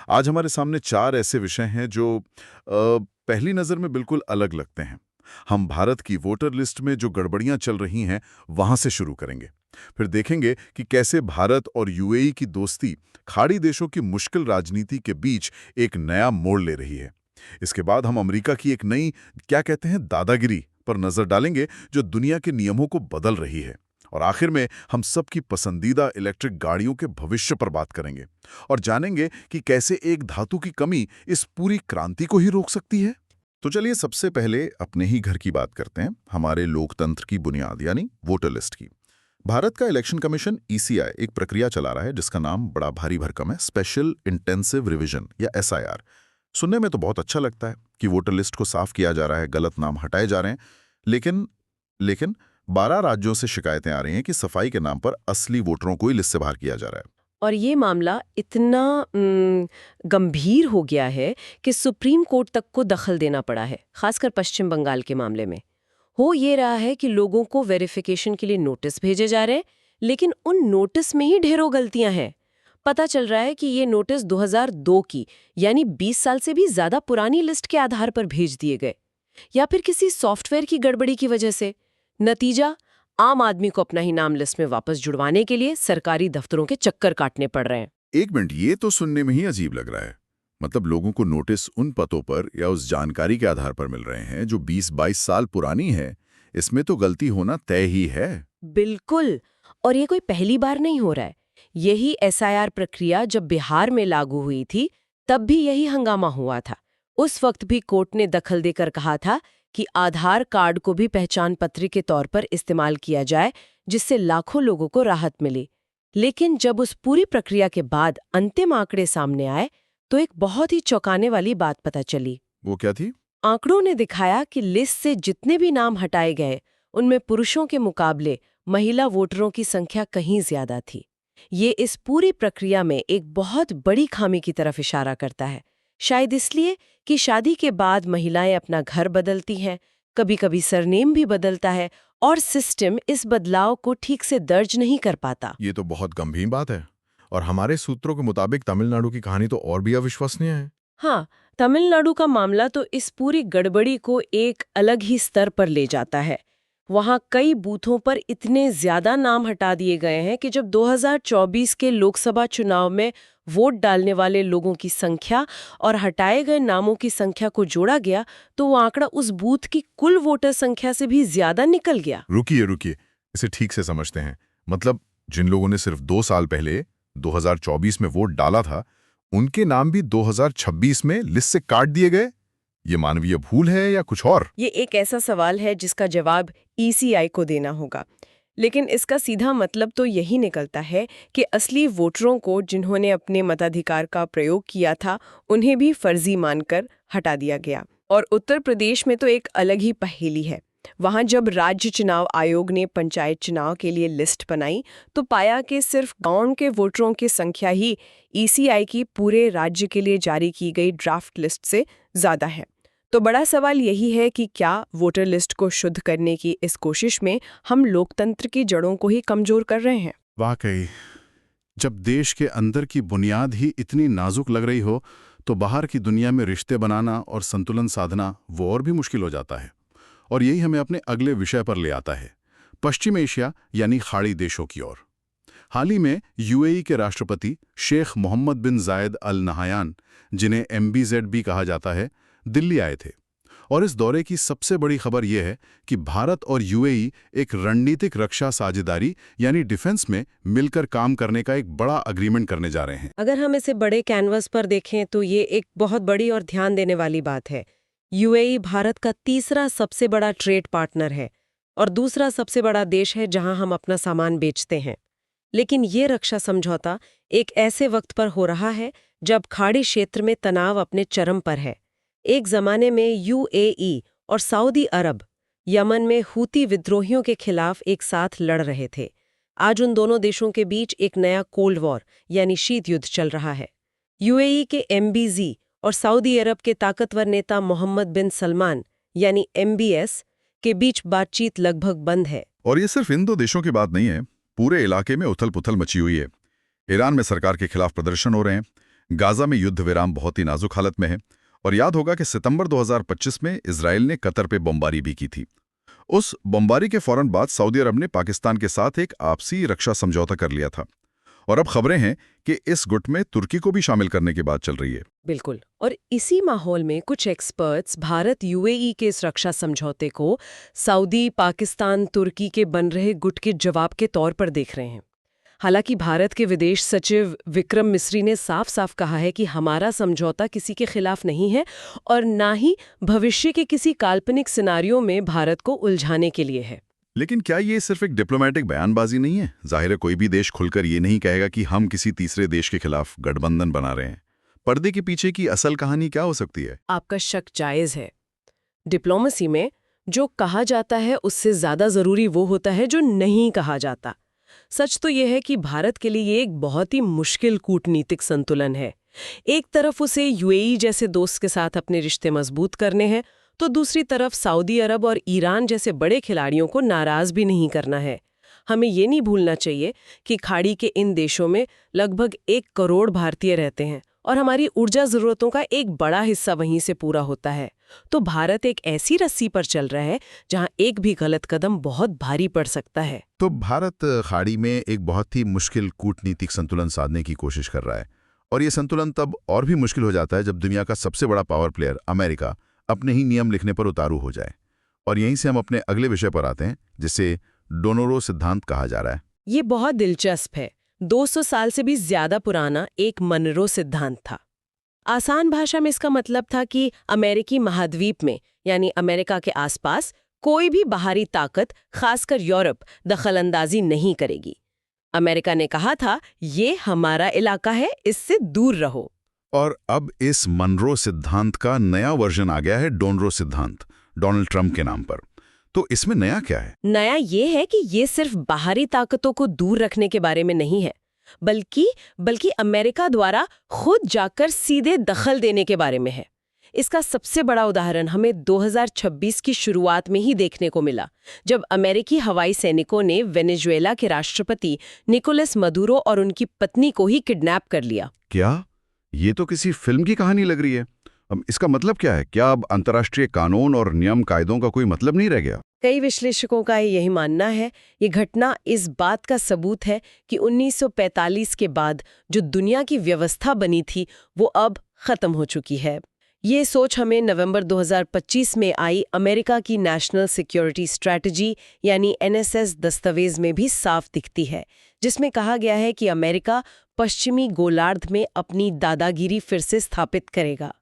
आज हमारे सामने 4 ऐसे विषय हैं जो पहली नज़र में बिल्कुल अलग लगते हैं। हम भारत की वोटर लिस्ट में जो गड़बड़ियां चल रही हैं, वहां से शुरू करेंगे। फिर देखेंगे कि कैसे भारत और यूएई की दोस्ती खाड़ी देशों की मुश्किल राजनीति के बीच एक नया मोड़ ले रही है। इसके बाद हम अमेरिका की एक नई, क्या कहते हैं, दादागिरी पर नजर डालेंगे, जो दुनिया के नियमों को बदल रही है। और आखिर में हम सबकी पसंदीदा इलेक्ट्रिक गाड़ियों के भविष्य पर बात करेंगे और जानेंगे कि कैसे एक धातु की कमी इस पूरी क्रांति को ही रोक सकती है। तो चलिए सबसे पहले अपने ही घर की बात करते हैं, हमारे लोकतंत्र की बुनियाद यानी वोटर लिस्ट की। भारत का इलेक्शन कमीशन ईसीआई एक प्रक्रिया चला रहा है जिसका नाम बड़ा भारी भरकम है, स्पेशल इंटेंसिव रिवीजन या एसआईआर। सुनने में तो बहुत अच्छा लगता है कि वोटर लिस्ट को साफ किया जा रहा है, गलत नाम हटाए जा रहे हैं। लेकिन 12 राज्यों से शिकायतें आ रही हैं कि सफाई के नाम पर असली वोटरों को ही लिस्ट से बाहर किया जा रहा है। और ये मामला इतना गंभीर हो गया है कि सुप्रीम कोर्ट तक को दखल देना पड़ा है, खासकर पश्चिम बंगाल के मामले में। हो ये रहा है कि लोगों को वेरिफिकेशन के लिए नोटिस भेजे जा रहे हैं, लेकिन उन नोटिस में ही ढेरों गलतियां हैं। पता चल रहा है कि ये नोटिस 2002 की, यानी 20 साल से भी ज्यादा पुरानी लिस्ट के आधार पर भेज दिए गए, या फिर किसी सॉफ्टवेयर की गड़बड़ी की वजह से। नतीजा, आम आदमी को अपना ही नाम लिस्ट में वापस जुड़वाने के लिए सरकारी दफ्तरों के चक्कर काटने पड़ रहे हैं। एक मिनट, ये तो सुनने में ही अजीब लग रहा है। मतलब लोगों को नोटिस उन पतों पर या उस जानकारी के आधार पर मिल रहे हैं जो 20-22 साल पुरानी है। इसमें तो गलती होना तय ही है। बिल्कुल। और ये कोई पहली बार नहीं हो रहा है। यही एसआईआर प्रक्रिया जब बिहार में लागू हुई थी, तब भी यही हंगामा हुआ था। उस वक्त भी कोर्ट ने दखल देकर कहा था कि आधार कार्ड को भी पहचान पत्र के तौर पर इस्तेमाल किया जाए, जिससे लाखों लोगों को राहत मिली। लेकिन जब उस पूरी प्रक्रिया के बाद अंतिम आंकड़े सामने आए, तो एक बहुत ही चौंकाने वाली बात पता चली। वो क्या थी? आंकड़ों ने दिखाया कि लिस्ट से जितने भी नाम हटाए गए, उनमें पुरुषों के मुकाबले महिला वोटरों की संख्या कहीं ज्यादा थी। ये इस पूरी प्रक्रिया में एक बहुत बड़ी खामी की तरफ इशारा करता है। शायद इसलिए कि शादी के बाद महिलाएं अपना घर बदलती हैं, कभी-कभी सरनेम भी बदलता है, और सिस्टम इस बदलाव को ठीक से दर्ज नहीं कर पाता। ये तो बहुत गंभीर बात है। और हमारे सूत्रों के मुताबिक तमिलनाडु की कहानी तो और भी अविश्वसनीय है। हाँ, तमिलनाडु का मामला तो इस पूरी गड़बड़ी को एक अलग ही स्तर पर ले जाता है। वहाँ कई बूथों पर इतने ज्यादा नाम हटा दिए गए हैं कि जब 2024 के लोकसभा चुनाव में वोट डालने वाले लोगों की संख्या और हटाए गए नामों की संख्या को जोड़ा गया, तो वो आंकड़ा उस बूथ की कुल वोटर संख्या से भी ज्यादा निकल गया। रुकिए, इसे ठीक से समझते हैं। मतलब जिन लोगों ने सिर्फ 2 साल पहले 2024 में वोट डाला था, उनके नाम भी 2026 में लिस्ट से काट दिए गए। ये मानवीय भूल है या कुछ और? ये एक ऐसा सवाल है जिसका जवाब ईसीआई को देना होगा। लेकिन इसका सीधा मतलब तो यही निकलता है कि असली वोटरों को, जिन्होंने अपने मताधिकार का प्रयोग किया था, उन्हें भी फर्जी मानकर हटा दिया गया। और उत्तर प्रदेश में तो एक अलग ही पहेली है। वहां जब राज्य चुनाव आयोग ने पंचायत चुनाव के लिए लिस्ट बनाई, तो पाया कि सिर्फ गांव के वोटरों की संख्या ही ईसीआई की पूरे राज्य के लिए जारी की गई ड्राफ्ट लिस्ट से ज्यादा है। तो बड़ा सवाल यही है कि क्या वोटर लिस्ट को शुद्ध करने की इस कोशिश में हम लोकतंत्र की जड़ों को ही कमजोर कर रहे हैं? वाकई, जब देश के अंदर की बुनियाद ही इतनी नाजुक लग रही हो, तो बाहर की दुनिया में रिश्ते बनाना और संतुलन साधना वो और भी मुश्किल हो जाता है। और यही हमें अपने अगले विषय पर ले आता है, पश्चिम एशिया यानी खाड़ी देशों की ओर। हाल ही में यूएई के राष्ट्रपति शेख मोहम्मद बिन जायद अल नहायान, जिन्हें एमबीजेड भी कहा जाता है, दिल्ली आए थे। और इस दौरे की सबसे बड़ी खबर यह है कि भारत और यूएई एक रणनीतिक रक्षा साझेदारी यानी डिफेंस में मिलकर काम करने का एक बड़ा अग्रीमेंट करने जा रहे हैं। अगर हम इसे बड़े कैनवस पर देखें तो ये एक बहुत बड़ी और ध्यान देने वाली बात है। यूएई भारत का तीसरा सबसे बड़ा ट्रेड पार्टनर है और दूसरा सबसे बड़ा देश है जहां हम अपना सामान बेचते हैं। लेकिन ये रक्षा समझौता एक ऐसे वक्त पर हो रहा है जब खाड़ी क्षेत्र में तनाव अपने चरम पर है। एक जमाने में यूएई और सऊदी अरब यमन में हूती विद्रोहियों के खिलाफ एक साथ लड़ रहे थे। आज उन दोनों देशों के बीच एक नया कोल्ड वॉर यानी शीत युद्ध चल रहा है। यूएई के एमबीजी और सऊदी अरब के ताकतवर नेता मोहम्मद बिन सलमान यानी एमबीएस के बीच बातचीत लगभग बंद है। और ये सिर्फ इन दो देशों की बात नहीं है, पूरे इलाके में उथल पुथल मची हुई है। ईरान में सरकार के खिलाफ प्रदर्शन हो रहे हैं, गाजा में युद्ध विराम बहुत ही नाजुक हालत में है और याद होगा कि सितंबर 2025 में इजराइल ने कतर पे बमबारी भी की थी। उस बमबारी के फौरन बाद सऊदी अरब ने पाकिस्तान के साथ एक आपसी रक्षा समझौता कर लिया था और अब खबरें हैं कि इस गुट में तुर्की को भी शामिल करने की बात चल रही है। बिल्कुल। और इसी माहौल में कुछ एक्सपर्ट्स भारत यूएई के इस रक्षा समझौते को सऊदी, पाकिस्तान, तुर्की के बन रहे गुट के जवाब के तौर पर देख रहे हैं। हालांकि भारत के विदेश सचिव विक्रम मिस्री ने साफ साफ कहा है कि हमारा समझौता किसी के खिलाफ नहीं है और ना ही भविष्य के किसी काल्पनिक सिनारियों में भारत को उलझाने के लिए है। लेकिन क्या ये सिर्फ एक डिप्लोमेटिक बयानबाजी नहीं है? जाहिर है कोई भी देश खुलकर ये नहीं कहेगा कि हम किसी तीसरे देश के खिलाफ गठबंधन बना रहे हैं। पर्दे के पीछे की असल कहानी क्या हो सकती है? आपका शक जायज है। डिप्लोमेसी में जो कहा जाता है उससे ज्यादा जरूरी वो होता है जो नहीं कहा जाता। सच तो यह है कि भारत के लिए ये एक बहुत ही मुश्किल कूटनीतिक संतुलन है। एक तरफ उसे यूएई जैसे दोस्त के साथ अपने रिश्ते मजबूत करने हैं, तो दूसरी तरफ सऊदी अरब और ईरान जैसे बड़े खिलाड़ियों को नाराज भी नहीं करना है। हमें ये नहीं भूलना चाहिए कि खाड़ी के इन देशों में लगभग 1 करोड़ भारतीय रहते हैं और हमारी ऊर्जा जरूरतों का एक बड़ा हिस्सा वहीं से पूरा होता है। तो भारत एक ऐसी रस्सी पर चल रहा है जहां एक भी गलत कदम बहुत भारी पड़ सकता है। तो भारत खाड़ी में एक बहुत ही मुश्किल कूटनीतिक संतुलन साधने की कोशिश कर रहा है और ये संतुलन तब और भी मुश्किल हो जाता है जब दुनिया का सबसे बड़ा पावर प्लेयर अमेरिका अपने ही नियम लिखने पर उतारू हो जाए। और यहीं से हम अपने अगले विषय पर आते हैं जिसे डोनोरो सिद्धांत कहा जा रहा है। ये बहुत दिलचस्प है। 200 साल से भी ज्यादा पुराना एक मनरो सिद्धांत था। आसान भाषा में इसका मतलब था कि अमेरिकी महाद्वीप में यानी अमेरिका के आसपास कोई भी बाहरी ताकत, खासकर यूरोप, दखलंदाजी नहीं करेगी। अमेरिका ने कहा था ये हमारा इलाका है, इससे दूर रहो। और अब इस मनरो सिद्धांत का नया वर्जन आ गया है, डोनरो सिद्धांत, डोनाल्ड ट्रंप के नाम पर। तो इसमें नया क्या है? नया ये है कि ये सिर्फ बाहरी ताकतों को दूर रखने के बारे में नहीं है, बल्कि अमेरिका द्वारा खुद जाकर सीधे दखल देने के बारे में है। इसका सबसे बड़ा उदाहरण हमें 2026 की शुरुआत में ही देखने को मिला, जब अमेरिकी हवाई सैनिकों ने वेनेजुएला के राष्ट्रपति निकोलस मदुरो और उनकी पत्नी को ही किडनैप कर लिया। क्या? ये तो किसी फिल्म की कहानी लग रही है। अब इसका मतलब क्या है? क्या अब अंतर्राष्ट्रीय कानून और नियम कायदों का कोई मतलब नहीं रह गया? कई विश्लेषकों का यही मानना है। ये घटना इस बात का सबूत है कि 1945 के बाद जो दुनिया की व्यवस्था बनी थी वो अब खत्म हो चुकी है। ये सोच हमें नवंबर 2025 में आई अमेरिका की नेशनल सिक्योरिटी स्ट्रैटेजी यानी NSS दस्तावेज में भी साफ दिखती है, जिसमें कहा गया है कि अमेरिका पश्चिमी गोलार्ध में अपनी दादागिरी फिर से स्थापित करेगा।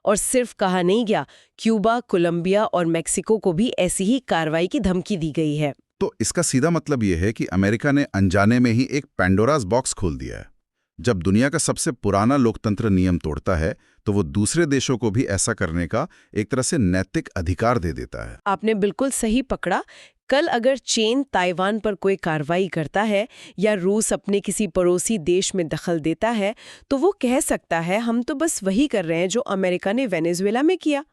और सिर्फ कहा नहीं गया, क्यूबा, कोलंबिया और मेक्सिको को भी ऐसी ही कार्रवाई की धमकी दी गई है। तो इसका सीधा मतलब यह है कि अमेरिका ने अनजाने में ही एक पैंडोरास बॉक्स खोल दिया है। जब दुनिया का सबसे पुराना लोकतंत्र नियम तोड़ता है तो वो दूसरे देशों को भी ऐसा करने का एक तरह से नैतिक अधिकार दे देता है। आपने बिल्कुल सही पकड़ा। कल अगर चीन ताइवान पर कोई कार्रवाई करता है या रूस अपने किसी पड़ोसी देश में दखल देता है तो वो कह सकता है हम तो बस वही कर रहे हैं जो अमेरिका ने वेनेजुएला में किया।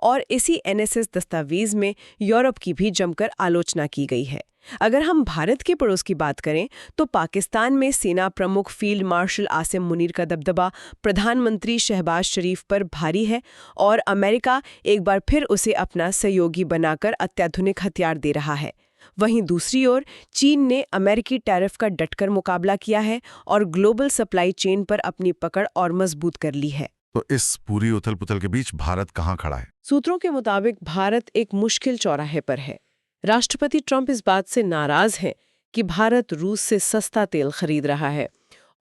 और इसी NSS दस्तावेज में यूरोप की भी जमकर आलोचना की गई है। अगर हम भारत के पड़ोस की बात करें तो पाकिस्तान में सेना प्रमुख फील्ड मार्शल आसिम मुनीर का दबदबा प्रधानमंत्री शहबाज शरीफ पर भारी है और अमेरिका एक बार फिर उसे अपना सहयोगी बनाकर अत्याधुनिक हथियार दे रहा है। वहीं दूसरी ओर चीन ने अमेरिकी टैरिफ का डटकर मुकाबला किया है और ग्लोबल सप्लाई चेन पर अपनी पकड़ और मजबूत कर ली है। तो इस पूरी उथल-पुथल के बीच भारत कहाँ खड़ा है? सूत्रों के मुताबिक भारत एक मुश्किल चौराहे पर है। राष्ट्रपति ट्रंप इस बात से नाराज हैं कि भारत रूस से सस्ता तेल खरीद रहा है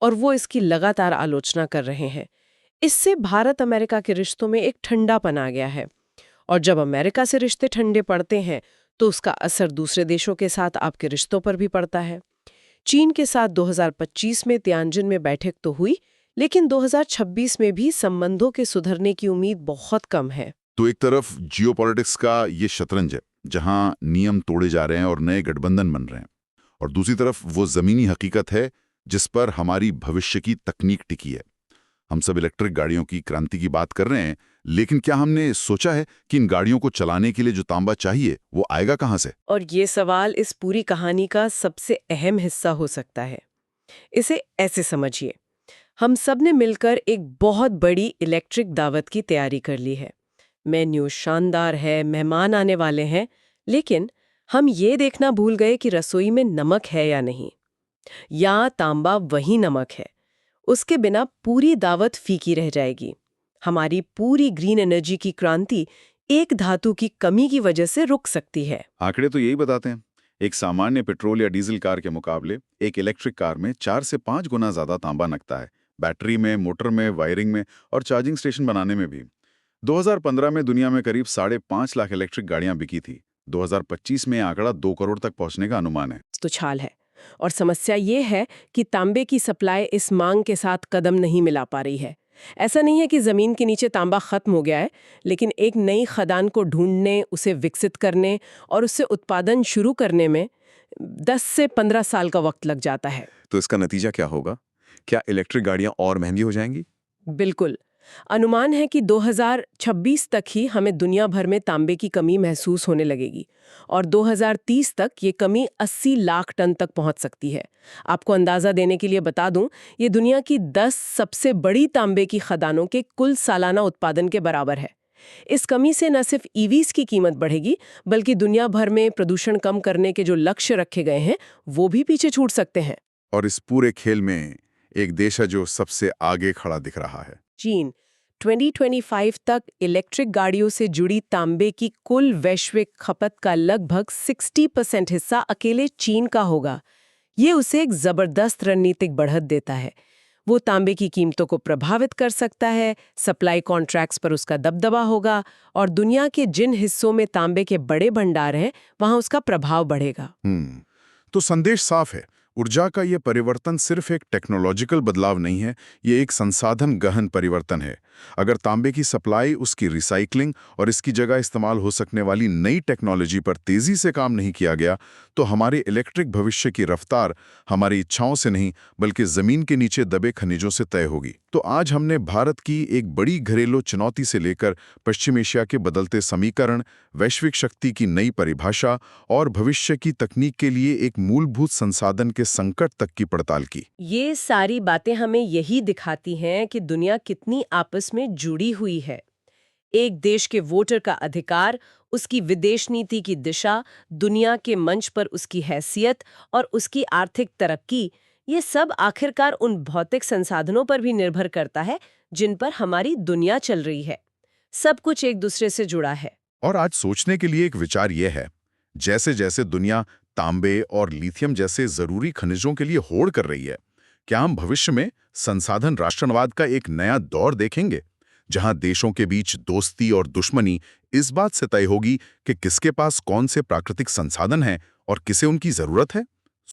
और वो इसकी लगातार आलोचना कर रहे हैं। इससे भारत अमेरिका के रिश्तों में एक ठंडापन आ गया है और जब अमेरिका से रिश्ते ठंडे पड़ते हैं तो उसका असर दूसरे देशों के साथ आपके रिश्तों पर भी पड़ता है। चीन के साथ 2025 में तियानजिन में बैठक तो हुई, लेकिन 2026 में भी संबंधों के सुधरने की उम्मीद बहुत कम है। तो एक तरफ जियोपॉलिटिक्स का ये शतरंज है जहां नियम तोड़े जा रहे हैं और नए गठबंधन बन रहे हैं, और दूसरी तरफ वो जमीनी हकीकत है जिस पर हमारी भविष्य की तकनीक टिकी है। हम सब इलेक्ट्रिक गाड़ियों की क्रांति की बात कर रहे हैं, लेकिन क्या हमने सोचा है कि इन गाड़ियों को चलाने के लिए जो तांबा चाहिए वो आएगा कहां से? और ये सवाल इस पूरी कहानी का सबसे अहम हिस्सा हो सकता है। इसे ऐसे समझिए, हम सब ने मिलकर एक बहुत बड़ी इलेक्ट्रिक दावत की तैयारी कर ली है। मेन्यू शानदार है, मेहमान आने वाले हैं, लेकिन हम ये देखना भूल गए कि रसोई में नमक है या नहीं, या तांबा वही नमक है। उसके बिना पूरी दावत फीकी रह जाएगी। हमारी पूरी ग्रीन एनर्जी की क्रांति एक धातु की कमी की वजह से रुक सकती है। आंकड़े तो यही बताते हैं। एक सामान्य पेट्रोल या डीजल कार के मुकाबले एक इलेक्ट्रिक कार में 4 से 5 गुना ज्यादा तांबा लगता है। बैटरी में, मोटर में, वायरिंग में और चार्जिंग स्टेशन बनाने में भी। 2015 में दुनिया में करीब 5.5 लाख इलेक्ट्रिक गाड़ियां बिकी थी। 2025 में आंकड़ा 2 करोड़ तक पहुंचने का अनुमान है। तो छाल है। और समस्या ये है कि तांबे की सप्लाई इस मांग के साथ कदम नहीं मिला पा रही है। ऐसा नहीं है कि जमीन के नीचे तांबा खत्म हो गया है, लेकिन एक नई खदान को ढूंढने, उसे विकसित करने और उससे उत्पादन शुरू करने में 10 से 15 साल का वक्त लग जाता है। तो इसका नतीजा क्या होगा? क्या इलेक्ट्रिक गाड़ियां और महंगी हो जाएंगी? बिल्कुल। अनुमान है कि 2026 तक ही हमें दुनिया भर में तांबे की कमी महसूस होने लगेगी और 2030 तक ये कमी 80 लाख टन तक पहुंच सकती है। आपको अंदाजा देने के लिए बता दूं, ये दुनिया की 10 सबसे बड़ी तांबे की खदानों के कुल सालाना उत्पादन के बराबर है। इस कमी से न सिर्फ ईवीज की कीमत बढ़ेगी, बल्कि दुनिया भर में प्रदूषण कम करने के जो लक्ष्य रखे गए हैं, वो भी पीछे छूट सकते हैं। और इस पूरे खेल में एक देश है जो सबसे आगे खड़ा दिख रहा है। चीन 2025 तक इलेक्ट्रिक गाड़ियों से जुड़ी तांबे की कुल वैश्विक खपत का लगभग 60% हिस्सा अकेले चीन का होगा। ये उसे एक जबरदस्त रणनीतिक बढ़त देता है। वो तांबे की कीमतों को प्रभावित कर सकता है, सप्लाई कॉन्ट्रैक्ट्स पर उसका दबदबा होगा और दुनिया के जिन हिस्सों में तांबे के बड़े भंडार हैं, वहां उसका प्रभाव बढ़ेगा। तो संदेश साफ है। ऊर्जा का ये परिवर्तन सिर्फ एक टेक्नोलॉजिकल बदलाव नहीं है, ये एक संसाधन गहन परिवर्तन है। अगर तांबे की सप्लाई, उसकी रिसाइकलिंग और इसकी जगह इस्तेमाल हो सकने वाली नई टेक्नोलॉजी पर तेजी से काम नहीं किया गया, तो हमारे इलेक्ट्रिक भविष्य की रफ्तार हमारी इच्छाओं से नहीं, बल्कि जमीन के नीचे दबे खनिजों से तय होगी। तो आज हमने भारत की एक बड़ी घरेलू चुनौती से लेकर पश्चिम एशिया के बदलते समीकरण, वैश्विक शक्ति की नई परिभाषा और भविष्य की तकनीक के लिए एक मूलभूत संसाधन के संकट तक की पड़ताल की। ये सारी बातें हमें यही दिखाती हैं कि दुनिया कितनी आपस में जुड़ी हुई है। एक देश के वोटर का अधिकार, उसकी विदेश नीति की दिशा, दुनिया के मंच पर उसकी हैसियत और उसकी आर्थिक तरक्की, ये सब आखिरकार उन भौतिक संसाधनों पर भी निर्भर करता है जिन पर हमारी दुनिया चल रही है। सब कुछ एक दूसरे से जुड़ा है। और आज सोचने के लिए एक विचार यह है, जैसे जैसे दुनिया तांबे और लिथियम जैसे जरूरी खनिजों के लिए होड़ कर रही है, क्या हम भविष्य में संसाधन राष्ट्रवाद का एक नया दौर देखेंगे, जहां देशों के बीच दोस्ती और दुश्मनी इस बात से तय होगी कि किसके पास कौन से प्राकृतिक संसाधन हैं और किसे उनकी जरूरत है?